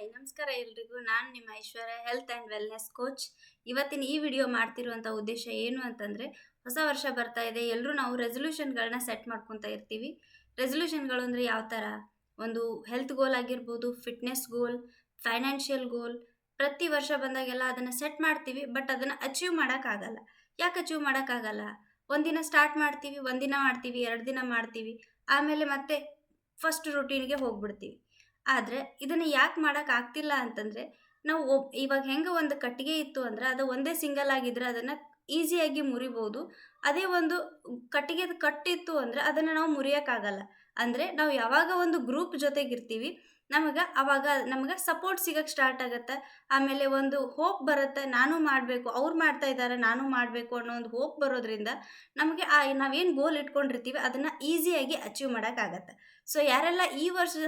Hi ನಮಸ್ಕಾರ ಎಲ್ರಿಗೂ. ನಾನು ನಿಮ್ಮ ಐಶ್ವರ್ಯ, ಹೆಲ್ತ್ ಆ್ಯಂಡ್ ವೆಲ್ನೆಸ್ ಕೋಚ್. ಇವತ್ತಿನ ಈ ವಿಡಿಯೋ ಮಾಡ್ತಿರುವಂಥ ಉದ್ದೇಶ ಏನು ಅಂತಂದರೆ, ಹೊಸ ವರ್ಷ ಬರ್ತಾ ಇದೆ, ಎಲ್ಲರೂ ನಾವು ರೆಸೊಲ್ಯೂಷನ್ಗಳನ್ನ ಸೆಟ್ ಮಾಡ್ಕೊತಾ ಇರ್ತೀವಿ. ರೆಸೊಲ್ಯೂಷನ್ಗಳು ಅಂದರೆ ಯಾವ ಥರ? ಒಂದು ಹೆಲ್ತ್ ಗೋಲ್ ಆಗಿರ್ಬೋದು, ಫಿಟ್ನೆಸ್ ಗೋಲ್, ಫೈನಾನ್ಷಿಯಲ್ ಗೋಲ್. ಪ್ರತಿ ವರ್ಷ ಬಂದಾಗೆಲ್ಲ ಅದನ್ನು ಸೆಟ್ ಮಾಡ್ತೀವಿ, ಬಟ್ ಅದನ್ನು ಅಚೀವ್ ಮಾಡೋಕ್ಕಾಗಲ್ಲ. ಯಾಕೆ ಅಚೀವ್ ಮಾಡೋಕ್ಕಾಗಲ್ಲ? ಒಂದಿನ ಸ್ಟಾರ್ಟ್ ಮಾಡ್ತೀವಿ, ಒಂದಿನ ಮಾಡ್ತೀವಿ, 2 ದಿನ ಮಾಡ್ತೀವಿ, ಆಮೇಲೆ ಮತ್ತೆ ಫಸ್ಟ್ ರೂಟೀನ್ಗೆ ಹೋಗ್ಬಿಡ್ತೀವಿ. ಆದರೆ ಇದನ್ನು ಯಾಕೆ ಮಾಡೋಕ್ಕಾಗ್ತಿಲ್ಲ ಅಂತಂದರೆ, ನಾವು ಇವಾಗ ಹೆಂಗೆ ಒಂದು ಕಟ್ಟಿಗೆ ಇತ್ತು ಅಂದ್ರೆ ಅದು ಒಂದೇ ಸಿಂಗಲ್ ಆಗಿದ್ರೆ ಅದನ್ನು ಈಸಿಯಾಗಿ ಮುರಿಬೋದು. ಅದೇ ಒಂದು ಕಟ್ಟಿಗೆದು ಕಟ್ಟಿತ್ತು ಅಂದರೆ ಅದನ್ನು ನಾವು ಮುರಿಯೋಕ್ಕಾಗಲ್ಲ. ಅಂದರೆ ನಾವು ಯಾವಾಗ ಒಂದು ಗ್ರೂಪ್ ಜೊತೆಗಿರ್ತೀವಿ, ಅವಾಗ ನಮಗೆ ಸಪೋರ್ಟ್ ಸಿಗೋಕ್ಕೆ ಸ್ಟಾರ್ಟ್ ಆಗುತ್ತೆ. ಆಮೇಲೆ ಒಂದು ಹೋಪ್ ಬರುತ್ತೆ, ನಾನು ಮಾಡಬೇಕು, ಅವ್ರು ಮಾಡ್ತಾ ಇದ್ದಾರೆ, ನಾನು ಮಾಡಬೇಕು ಅನ್ನೋ ಒಂದು ಹೋಪ್ ಬರೋದ್ರಿಂದ ನಮಗೆ ನಾವೇನು ಗೋಲ್ ಇಟ್ಕೊಂಡಿರ್ತೀವಿ ಅದನ್ನು ಈಸಿಯಾಗಿ ಅಚೀವ್ ಮಾಡೋಕ್ಕಾಗತ್ತೆ. ಸೊ ಯಾರೆಲ್ಲ ಈ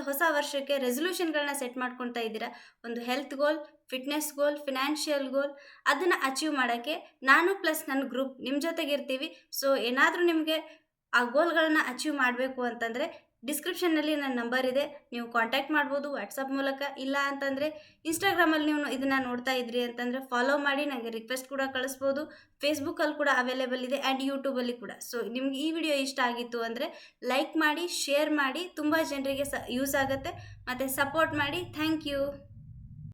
ಹೊಸ ವರ್ಷಕ್ಕೆ ರೆಸೊಲ್ಯೂಷನ್ಗಳನ್ನ ಸೆಟ್ ಮಾಡ್ಕೊತಾ ಇದ್ದೀರಾ, ಒಂದು ಹೆಲ್ತ್ ಗೋಲ್, ಫಿಟ್ನೆಸ್ ಗೋಲ್, ಫಿನಾನ್ಷಿಯಲ್ ಗೋಲ್, ಅದನ್ನು ಅಚೀವ್ ಮಾಡೋಕ್ಕೆ ನಾನು ಪ್ಲಸ್ ನನ್ನ ಗ್ರೂಪ್ ನಿಮ್ಮ ಜೊತೆಗಿರ್ತೀವಿ. ಸೊ ಏನಾದರೂ ನಿಮಗೆ ಆ ಗೋಲ್ಗಳನ್ನ ಅಚೀವ್ ಮಾಡಬೇಕು ಅಂತಂದರೆ ಡಿಸ್ಕ್ರಿಪ್ಷನ್ನಲ್ಲಿ ನನ್ನ ನಂಬರ್ ಇದೆ, ನೀವು ಕಾಂಟ್ಯಾಕ್ಟ್ ಮಾಡ್ಬೋದು ವಾಟ್ಸಪ್ ಮೂಲಕ. ಇಲ್ಲ ಅಂತಂದರೆ ಇನ್ಸ್ಟಾಗ್ರಾಮಲ್ಲಿ ನೀವು ಇದನ್ನು ನೋಡ್ತಾ ಇದ್ರಿ ಅಂತಂದರೆ ಫಾಲೋ ಮಾಡಿ, ನನಗೆ ರಿಕ್ವೆಸ್ಟ್ ಕೂಡ ಕಳಿಸ್ಬೋದು. ಫೇಸ್ಬುಕ್ಕಲ್ಲಿ ಕೂಡ ಅವೈಲೇಬಲ್ ಇದೆ ಆ್ಯಂಡ್ ಯೂಟ್ಯೂಬಲ್ಲಿ ಕೂಡ. ಸೊ ನಿಮ್ಗೆ ಈ ವಿಡಿಯೋ ಇಷ್ಟ ಆಗಿತ್ತು ಅಂದರೆ ಲೈಕ್ ಮಾಡಿ, ಶೇರ್ ಮಾಡಿ, ತುಂಬ ಜನರಿಗೆ ಯೂಸ್ ಆಗುತ್ತೆ, ಮತ್ತು ಸಪೋರ್ಟ್ ಮಾಡಿ. Thank you.